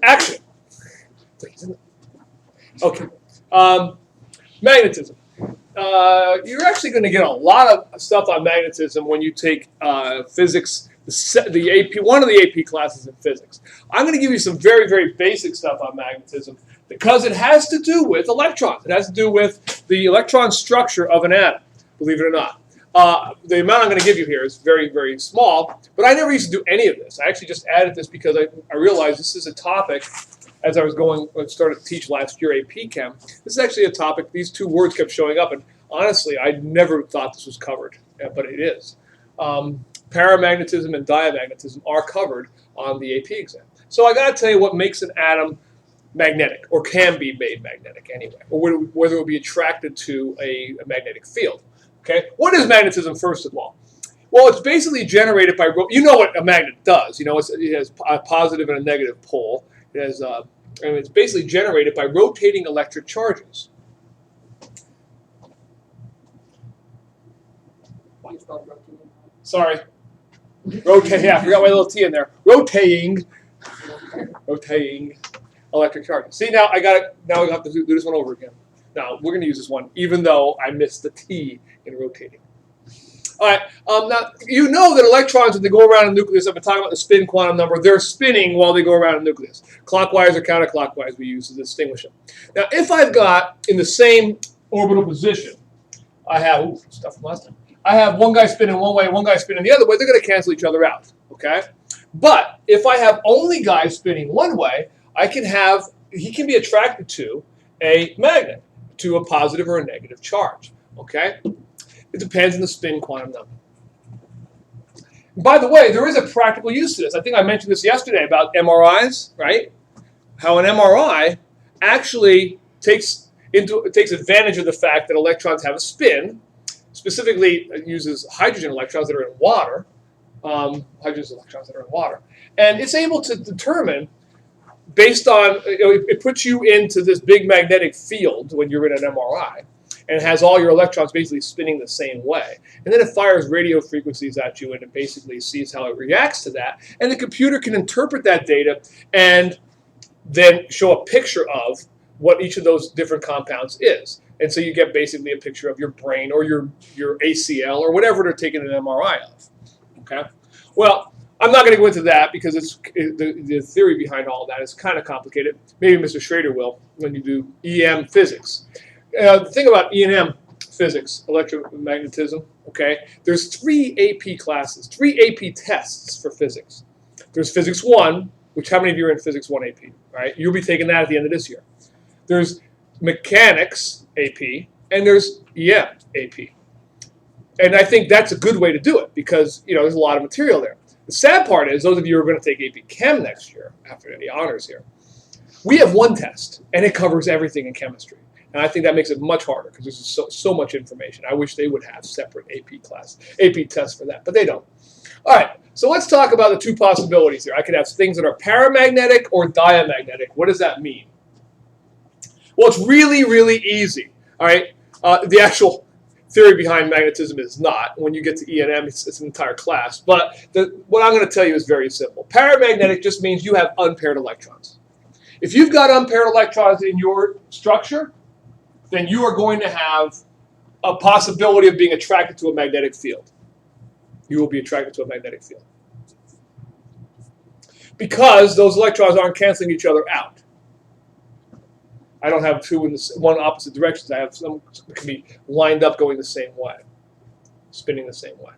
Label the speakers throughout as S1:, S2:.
S1: Action. Okay. Magnetism. You're actually going to get a lot of stuff on magnetism when you take physics, the AP, one of the AP classes in physics. I'm going to give you some very, very basic stuff on magnetism because it has to do with electrons. It has to do with the electron structure of an atom, believe it or not. The amount I'm going to give you here is very, very small, but I never used to do any of this. I actually just added this because I realized this is a topic. As I was started to teach last year AP Chem, this is actually a topic. These two words kept showing up, and honestly, I never thought this was covered, but it is. Paramagnetism and diamagnetism are covered on the AP exam. So I got to tell you what makes an atom magnetic, or can be made magnetic anyway, or whether it will be attracted to a magnetic field. Okay, what is magnetism first of all? Well, it's basically generated by, you know what a magnet does. You know, it has a positive and a negative pole. It has, and it's basically generated by rotating electric charges. Sorry. Rotate. Yeah, I forgot my little T in there. Rotating electric charges. See, now I got it. Now we have to do this one over again. Now we're going to use this one, even though I missed the T in rotating. All right. Now, you know that electrons, when they go around a nucleus, I've been talking about the spin quantum number, they're spinning while they go around a nucleus. Clockwise or counterclockwise we use to distinguish them. Now, if I've got in the same orbital position, I have, stuff from last time. I have one guy spinning one way, one guy spinning the other way, they're going to cancel each other out, okay? But if I have only guys spinning one way, he can be attracted to a magnet, to a positive or a negative charge, okay? It depends on the spin quantum number. By the way, there is a practical use to this. I think I mentioned this yesterday about MRIs, right? How an MRI actually takes advantage of the fact that electrons have a spin. Specifically, it uses hydrogen electrons that are in water. Hydrogen electrons that are in water. And it's able to determine, based on, it puts you into this big magnetic field when you're in an MRI. And it has all your electrons basically spinning the same way. And then it fires radio frequencies at you and it basically sees how it reacts to that. And the computer can interpret that data and then show a picture of what each of those different compounds is. And so you get basically a picture of your brain or your ACL or whatever they're taking an MRI of. Okay? Well, I'm not going to go into that because the theory behind all of that is kind of complicated. Maybe Mr. Schrader will when you do EM physics. The thing about E&M physics, electromagnetism, okay, there's 3 AP classes, 3 AP tests for physics. There's Physics 1, which how many of you are in Physics 1 AP, right? You'll be taking that at the end of this year. There's Mechanics AP, and there's EM AP. And I think that's a good way to do it because, you know, there's a lot of material there. The sad part is, those of you who are going to take AP Chem next year, after the honors here, we have one test, and it covers everything in chemistry. And I think that makes it much harder because there's so much information. I wish they would have separate AP tests for that, but they don't. All right, so let's talk about the two possibilities here. I could have things that are paramagnetic or diamagnetic. What does that mean? Well, it's really, really easy. All right, the actual theory behind magnetism is not. When you get to E&M, it's an entire class. But what I'm going to tell you is very simple. Paramagnetic just means you have unpaired electrons. If you've got unpaired electrons in your structure, then you are going to have a possibility of being attracted to a magnetic field. You will be attracted to a magnetic field. Because those electrons aren't canceling each other out. I don't have two in one opposite directions. I have some that can be lined up going the same way, spinning the same way.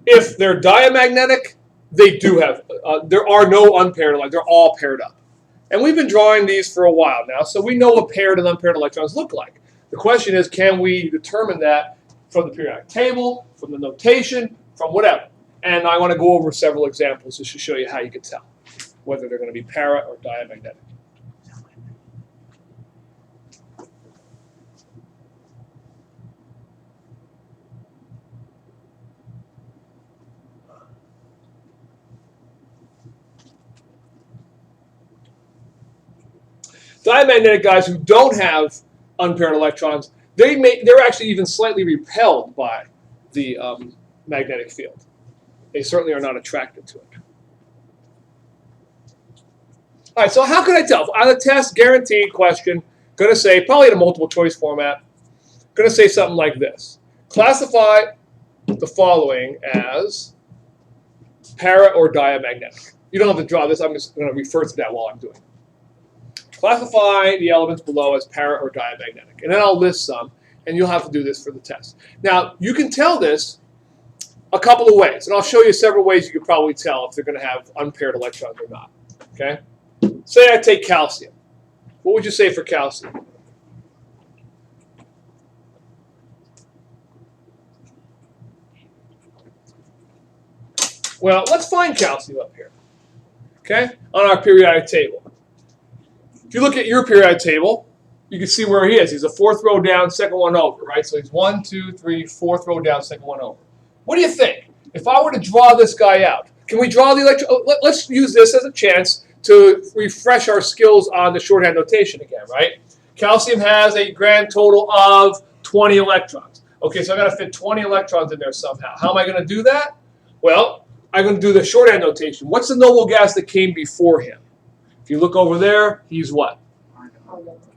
S1: If they're diamagnetic, they do have, there are no unpaired electrons. They're all paired up. And we've been drawing these for a while now, so we know what paired and unpaired electrons look like. The question is, can we determine that from the periodic table, from the notation, from whatever? And I want to go over several examples just to show you how you can tell whether they're going to be para or diamagnetic. Diamagnetic guys who don't have unpaired electrons, they're actually even slightly repelled by the magnetic field. They certainly are not attracted to it. All right, so how can I tell? On a test, guaranteed question, going to say, probably in a multiple choice format, going to say something like this. Classify the following as para or diamagnetic. You don't have to draw this. I'm just going to refer to that while I'm doing it. Classify the elements below as para or diamagnetic. And then I'll list some, and you'll have to do this for the test. Now, you can tell this a couple of ways, and I'll show you several ways you could probably tell if they're going to have unpaired electrons or not. Okay? Say I take calcium. What would you say for calcium? Well, let's find calcium up here, okay, on our periodic table. If you look at your periodic table, you can see where he is. He's the fourth row down, second one over, right? So he's 1, 2, 3, fourth row down, second one over. What do you think? If I were to draw this guy out, can we draw the electron? Let's use this as a chance to refresh our skills on the shorthand notation again, right? Calcium has a grand total of 20 electrons. Okay, so I've got to fit 20 electrons in there somehow. How am I going to do that? Well, I'm going to do the shorthand notation. What's the noble gas that came before him? If you look over there, he's what?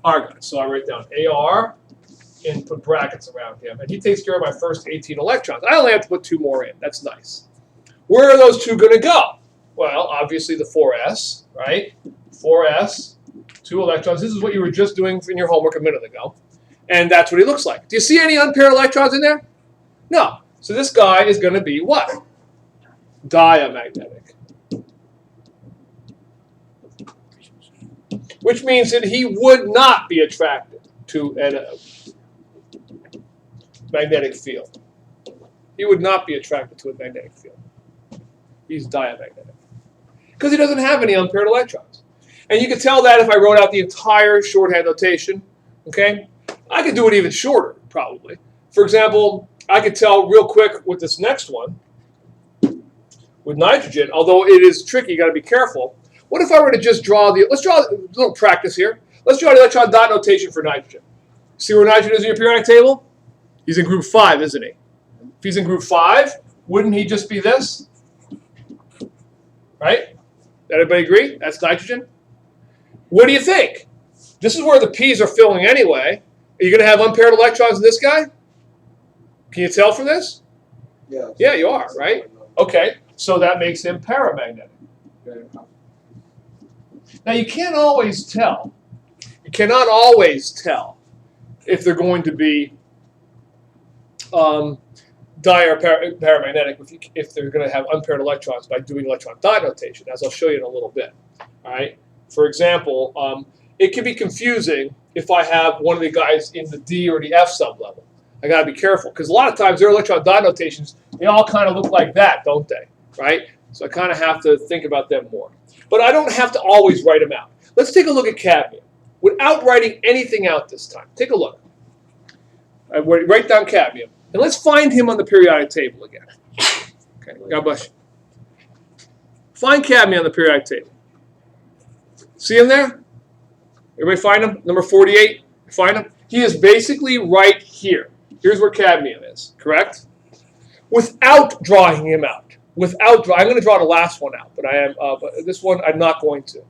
S1: Argon. So I write down AR and put brackets around him. And he takes care of my first 18 electrons. I only have to put 2 more in. That's nice. Where are those 2 going to go? Well, obviously the 4s, right? 4s, 2 electrons. This is what you were just doing in your homework a minute ago. And that's what he looks like. Do you see any unpaired electrons in there? No. So this guy is going to be what? Diamagnetic. Which means that he would not be attracted to a magnetic field. He would not be attracted to a magnetic field. He's diamagnetic. Because he doesn't have any unpaired electrons. And you can tell that if I wrote out the entire shorthand notation. Okay? I could do it even shorter, probably. For example, I could tell real quick with this next one, with nitrogen, although it is tricky, you got to be careful. What if I were to just draw let's draw a little practice here. Let's draw the electron dot notation for nitrogen. See where nitrogen is in your periodic table? He's in group 5, isn't he? If he's in group 5, wouldn't he just be this? Right? Everybody agree? That's nitrogen. What do you think? This is where the P's are filling anyway. Are you going to have unpaired electrons in this guy? Can you tell from this?
S2: Yeah.
S1: Yeah, you are, right? Okay, so that makes him paramagnetic. Now, you can't always tell. You cannot always tell if they're going to be di or paramagnetic if they're going to have unpaired electrons by doing electron dot notation, as I'll show you in a little bit. All right. For example, it can be confusing if I have one of the guys in the D or the F sublevel. I got to be careful because a lot of times their electron dot notations, they all kind of look like that, don't they? Right? So I kind of have to think about them more. But I don't have to always write them out. Let's take a look at cadmium without writing anything out this time. Take a look. I write down cadmium. And let's find him on the periodic table again. Okay, God bless you. Find cadmium on the periodic table. See him there? Everybody find him? Number 48? Find him? He is basically right here. Here's where cadmium is, correct? Without drawing him out. I'm going to draw the last one out, but this one I'm not going to.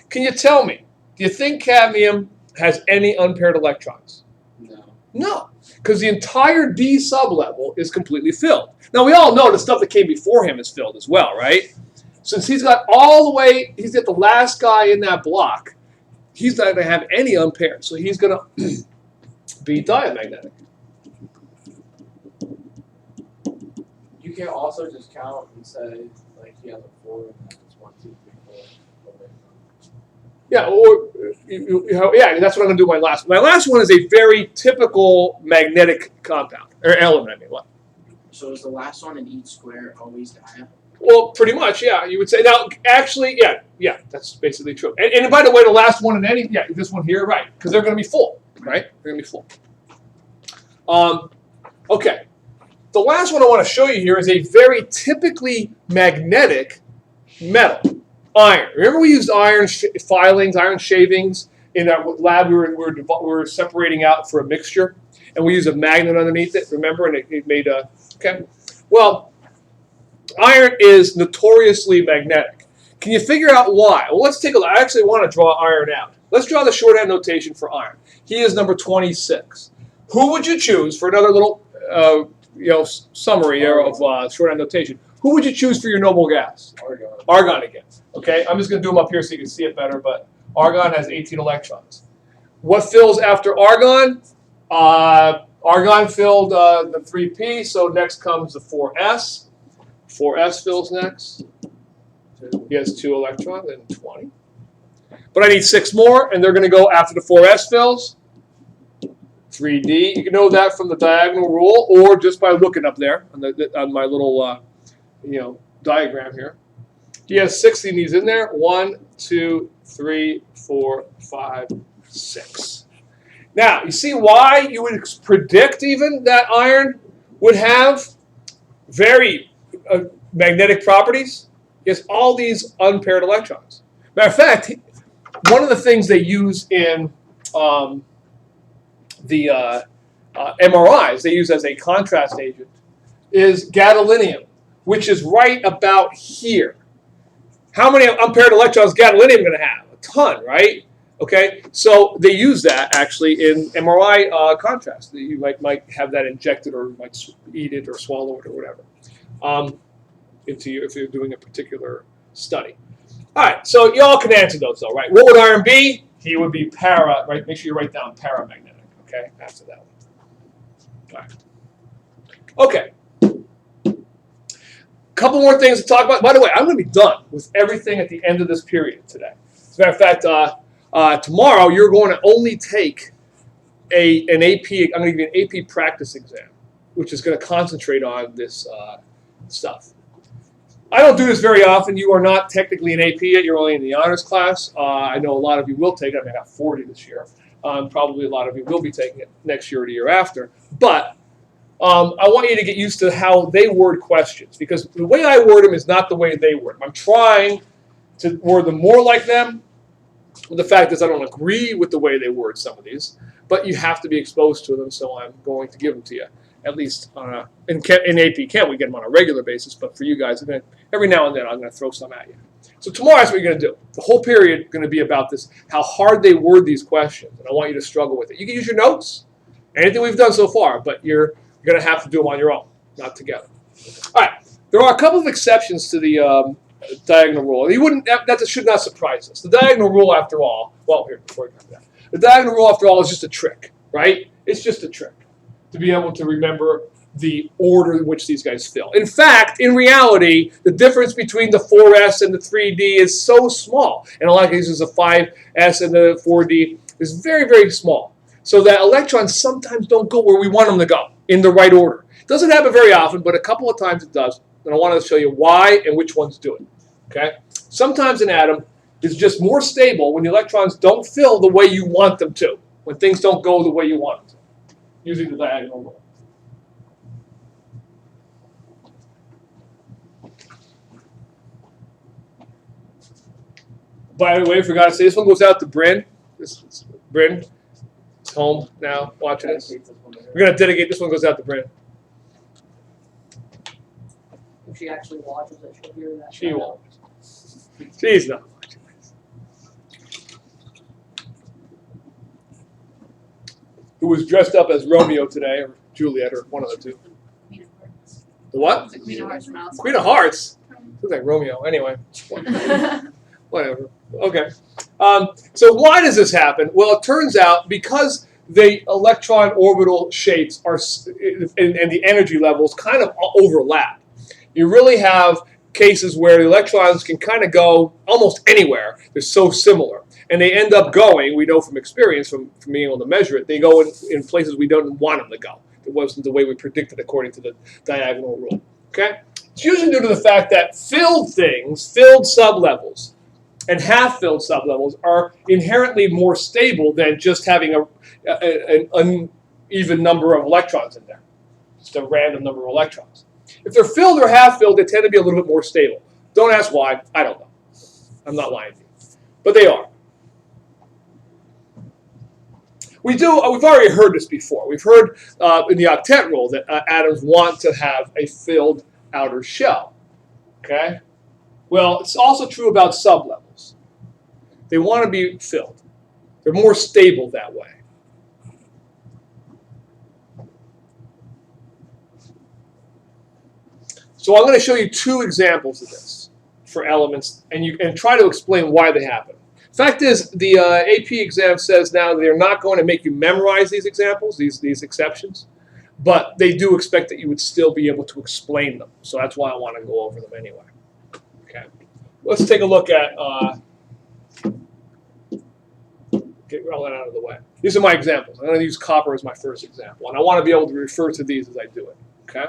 S1: Can you tell me, do you think cadmium has any unpaired electrons?
S2: No.
S1: No, because the entire D sublevel is completely filled. Now, we all know the stuff that came before him is filled as well, right? Since he's got he's got the last guy in that block, he's not going to have any unpaired, so he's going to be diamagnetic.
S2: You can also just count and say, like, he has a 4 and that's 1, 2, 3, 4.
S1: Yeah, yeah, that's what I'm going to do my last one. My last one is a very typical magnetic compound, or element, I mean. What?
S3: So is the last one in each square always dia?
S1: Well, pretty much, yeah, you would say. Now, actually, yeah, that's basically true. And by the way, the last one in this one here, right, because they're going to be full, right? They're going to be full. Okay. The last one I want to show you here is a very typically magnetic metal, iron. Remember we used iron filings, iron shavings in our lab we were separating out for a mixture, and we used a magnet underneath it, remember, and it made a, okay. Well, iron is notoriously magnetic. Can you figure out why? Well, let's take a look. I actually want to draw iron out. Let's draw the shorthand notation for iron. He is number 26. Who would you choose for another little summary here of shorthand notation? Who would you choose for your noble gas?
S2: Argon.
S1: Argon again. Okay, I'm just going to do them up here so you can see it better, but argon has 18 electrons. What fills after argon? Argon filled the 3p, so next comes the 4s. 4s fills next. He has 2 electrons and 20. But I need 6 more, and they're going to go after the 4s fills. 3d. You can know that from the diagonal rule, or just by looking up there on my little diagram here. He has 6 of these in there. 1, 2, 3, 4, 5, 6. Now, you see why you would predict even that iron would have very magnetic properties? He has all these unpaired electrons. Matter of fact, one of the things they use in the MRIs, they use as a contrast agent, is gadolinium, which is right about here. How many unpaired electrons is gadolinium going to have? A ton, right? Okay, so they use that actually in MRI contrast. You might have that injected, or you might eat it or swallow it or whatever into you if you're doing a particular study. All right, so you all can answer those though, right? What would iron be? He would be para, right? Make sure you write down paramagnetic, okay, after that one. All right. Okay. Couple more things to talk about. By the way, I'm going to be done with everything at the end of this period today. As a matter of fact, tomorrow you're going to only take an AP. I'm going to give you an AP practice exam, which is going to concentrate on this stuff. I don't do this very often. You are not technically an AP yet. You're only in the honors class. I know a lot of you will take it. I mean, I got 40 this year. Probably a lot of you will be taking it next year or the year after. But I want you to get used to how they word questions, because the way I word them is not the way they word them. I'm trying to word them more like them. The fact is I don't agree with the way they word some of these, but you have to be exposed to them, so I'm going to give them to you, at least in AP Chem. We get them on a regular basis, but for you guys, every now and then I'm going to throw some at you. So tomorrow, that's what you're going to do. The whole period is going to be about this, how hard they word these questions, and I want you to struggle with it. You can use your notes, anything we've done so far, but you're going to have to do them on your own, not together. All right, there are a couple of exceptions to the diagonal rule. That should not surprise us. The diagonal rule, after all, here, before we come to that, the diagonal rule, after all, is just a trick, right? It's just a trick to be able to remember the order in which these guys fill. In fact, in reality, the difference between the 4s and the 3d is so small. In a lot of cases, the 5s and the 4d is very, very small. So that electrons sometimes don't go where we want them to go in the right order. It doesn't happen very often, but a couple of times it does. And I wanted to show you why and which ones do it. Okay? Sometimes an atom is just more stable when the electrons don't fill the way you want them to, when things don't go the way you want them to, using the diagonal rule. By the way, I forgot to say, this one goes out to Bryn. Bryn is home now watching this. We're going to dedicate, this one goes out to Bryn.
S4: If she actually watches it, she'll hear that.
S1: She won't. She's not watching this. Who was dressed up as Romeo today, or Juliet, or one of the two. The what?
S5: The Queen of Hearts from Alice.
S1: Queen of Hearts? Looks like Romeo. Anyway. Whatever. Okay. So why does this happen? Well, it turns out because the electron orbital shapes are and the energy levels kind of overlap. You really have cases where the electrons can kind of go almost anywhere. They're so similar. And they end up going, we know from experience, from being able to measure it, they go in places we don't want them to go. It wasn't the way we predicted according to the diagonal rule. Okay? It's usually due to the fact that filled things, filled sublevels, and half-filled sublevels are inherently more stable than just having an uneven number of electrons in there. Just a random number of electrons. If they're filled or half-filled, they tend to be a little bit more stable. Don't ask why. I don't know. I'm not lying to you. But they are. We've already heard this before. We've heard in the octet rule that atoms want to have a filled outer shell. Okay? Well, it's also true about sublevels. They want to be filled. They're more stable that way. So I'm going to show you two examples of this for elements, and try to explain why they happen. Fact is, the AP exam says now they're not going to make you memorize these examples, these exceptions, but they do expect that you would still be able to explain them. So that's why I want to go over them anyway. Okay, let's take a look at. Get all that out of the way. These are my examples. I'm going to use copper as my first example, and I want to be able to refer to these as I do it. Okay.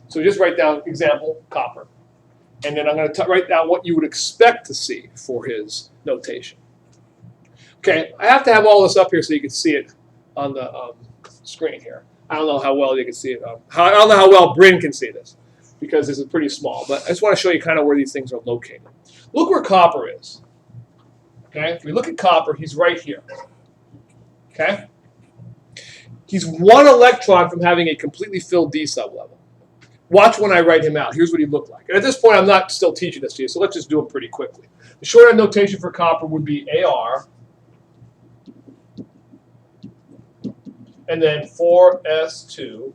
S1: So just write down example copper, and then I'm going to write down what you would expect to see for his notation. Okay, I have to have all this up here so you can see it on the screen here. I don't know how well you can see it. I don't know how well Bryn can see this because this is pretty small, but I just want to show you kind of where these things are located. Look where copper is. Okay, if we look at copper, he's right here. Okay, he's one electron from having a completely filled D sublevel. Watch when I write him out. Here's what he looked like. And at this point, I'm not still teaching this to you, so let's just do it pretty quickly. The shorthand notation for copper would be AR, and then 4S2,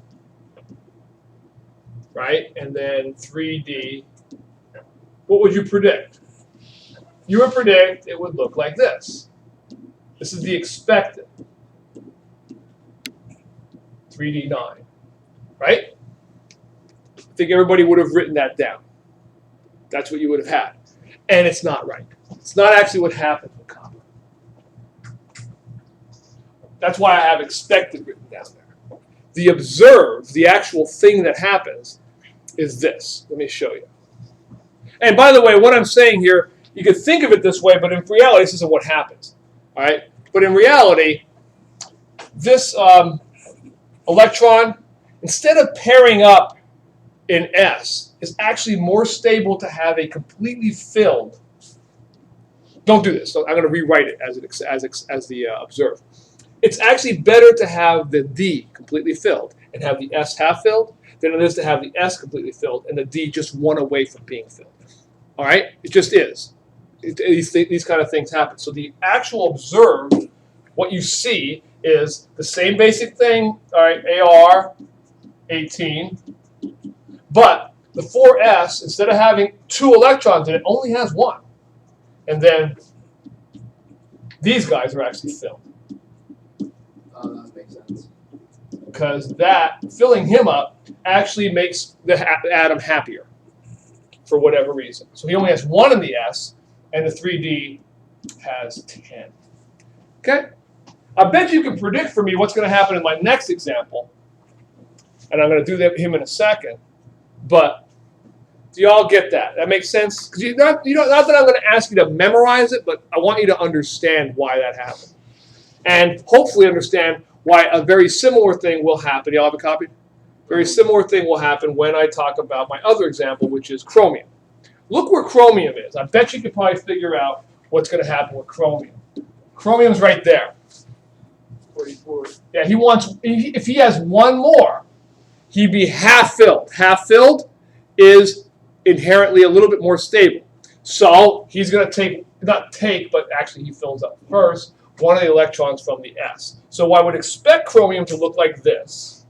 S1: right? And then 3D. What would you predict? You would predict it would look like this. This is the expected. 3D9, right? I think everybody would have written that down. That's what you would have had. And it's not right. It's not actually what happened with copper. That's why I have expected written down there. The observed, the actual thing that happens, is this. Let me show you. And by the way, what I'm saying here, you could think of it this way, but in reality, this isn't what happens. All right? But in reality, this electron, instead of pairing up in S, is actually more stable to have a completely filled. Don't do this. So I'm going to rewrite it as the observed. It's actually better to have the D completely filled and have the S half filled than it is to have the S completely filled and the D just one away from being filled. All right? It just is. These kind of things happen. So the actual observed, what you see is the same basic thing. All right, AR 18. But the 4S, instead of having 2 electrons in it, only has 1. And then these guys are actually filled.
S2: That makes sense.
S1: Because that, filling him up, actually makes the atom happier for whatever reason. So he only has 1 in the S, and the 3D has 10. Okay? I bet you can predict for me what's going to happen in my next example. And I'm going to do him in a second. But do y'all get that? That makes sense? Because not that I'm going to ask you to memorize it, but I want you to understand why that happened. And hopefully understand why a very similar thing will happen. Y'all have a copy? Very similar thing will happen when I talk about my other example, which is chromium. Look where chromium is. I bet you could probably figure out what's going to happen with chromium. Chromium's right there.
S2: 44.
S1: Yeah, if he has 1 more, he'd be half filled. Half filled is inherently a little bit more stable. So he's going to but actually he fills up first, 1 of the electrons from the S. So I would expect chromium to look like this.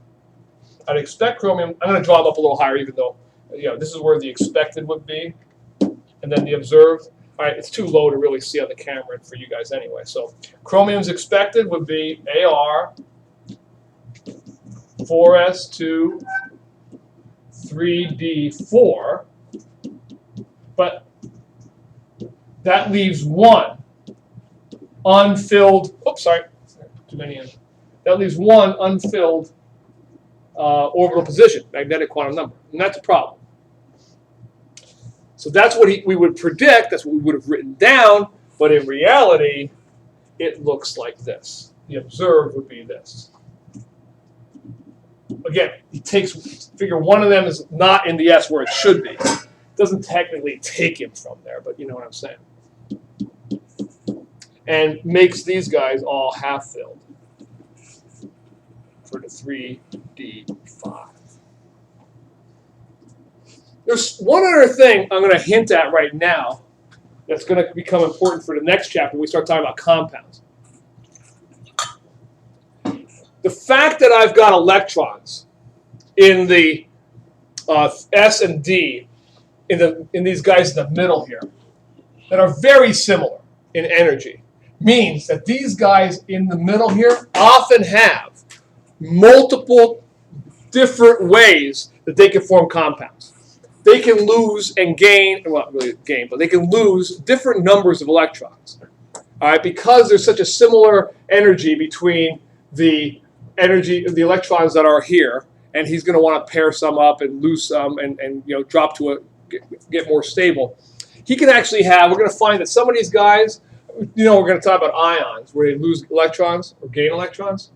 S1: I'd expect chromium, I'm going to draw them up a little higher even though, this is where the expected would be. And then the observed. All right, it's too low to really see on the camera and for you guys anyway. So chromium's expected would be AR 4S2 3D4, but that leaves 1 unfilled. Oops, sorry, too many in. That leaves 1 unfilled orbital position, magnetic quantum number, and that's a problem. So that's what we would predict. That's what we would have written down. But in reality, it looks like this. The observed would be this. Again, figure 1 of them is not in the S where it should be. It doesn't technically take him from there, but you know what I'm saying. And makes these guys all half filled for the 3D5. There's one other thing I'm going to hint at right now that's going to become important for the next chapter when we start talking about compounds. The fact that I've got electrons in the S and D in these guys in the middle here that are very similar in energy means that these guys in the middle here often have multiple different ways that they can form compounds. They can lose and gain, well, not really gain, but they can lose different numbers of electrons. All right, because there's such a similar energy between the electrons that are here, and he's going to want to pair some up and lose some and drop to a get more stable. He can actually have, we're going to find that some of these guys, we're going to talk about ions where they lose electrons or gain electrons.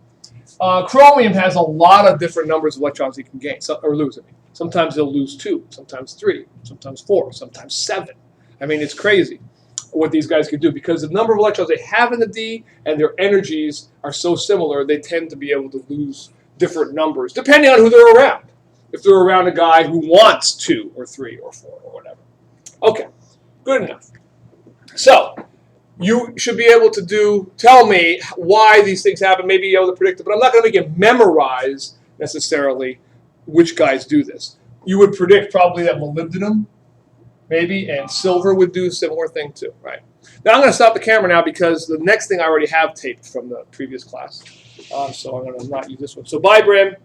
S1: Chromium has a lot of different numbers of electrons he can gain or lose. Sometimes they'll lose 2, sometimes 3, sometimes 4, sometimes 7. I mean, it's crazy what these guys can do because the number of electrons they have in the D and their energies are so similar, they tend to be able to lose different numbers depending on who they're around. If they're around a guy who wants 2 or 3 or 4 or whatever. Okay, good enough. So you should be able to tell me why these things happen, maybe be able to predict it, but I'm not going to make you memorize necessarily which guys do this. You would predict probably that molybdenum, maybe, and silver would do a similar thing too, right? Now I'm going to stop the camera now because the next thing I already have taped from the previous class. So I'm going to not use this one. So bye, Brim.